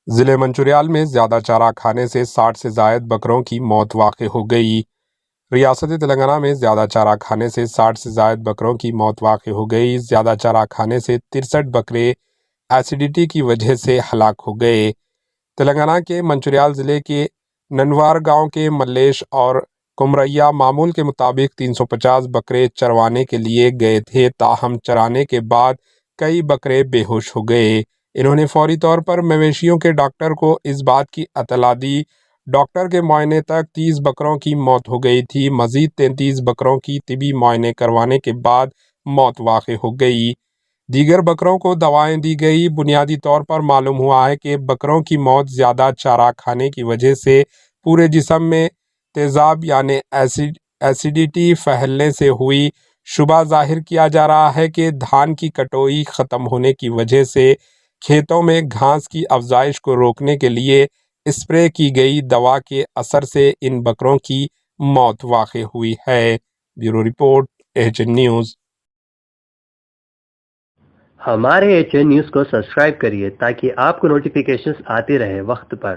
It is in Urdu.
ضلع منچریال میں زیادہ چارہ کھانے سے 60 سے زائد بکروں کی موت واقع ہو گئی۔ ریاست تلنگانہ میں زیادہ چارہ کھانے سے 60 سے زائد بکروں کی موت واقع ہو گئی۔ زیادہ چارہ کھانے سے 63 بکرے ایسیڈیٹی کی وجہ سے ہلاک ہو گئے۔ تلنگانہ کے منچریال ضلع کے ننوار گاؤں کے ملیش اور کمریا معمول کے مطابق 350 بکرے چروانے کے لیے گئے تھے، تاہم چرانے کے بعد کئی بکرے بے ہوش ہو گئے۔ انہوں نے فوری طور پر مویشیوں کے ڈاکٹر کو اس بات کی اطلاع دی۔ ڈاکٹر کے معائنے تک 30 بکروں کی موت ہو گئی تھی۔ مزید 33 بکروں کی طبی معائنے کروانے کے بعد موت واقع ہو گئی۔ دیگر بکروں کو دوائیں دی گئی۔ بنیادی طور پر معلوم ہوا ہے کہ بکروں کی موت زیادہ چارہ کھانے کی وجہ سے پورے جسم میں تیزاب یعنی ایسیڈیٹی پھیلنے سے ہوئی۔ شبہ ظاہر کیا جا رہا ہے کہ دھان کی کٹائی ختم ہونے کی وجہ سے کھیتوں میں گھاس کی افزائش کو روکنے کے لیے اسپرے کی گئی دوا کے اثر سے ان بکروں کی موت واقع ہوئی ہے۔ Bureau report AHN news. ہمارے AHN نیوز کو سبسکرائب کریے تاکہ آپ کو نوٹیفیکیشنز آتے رہے وقت پر۔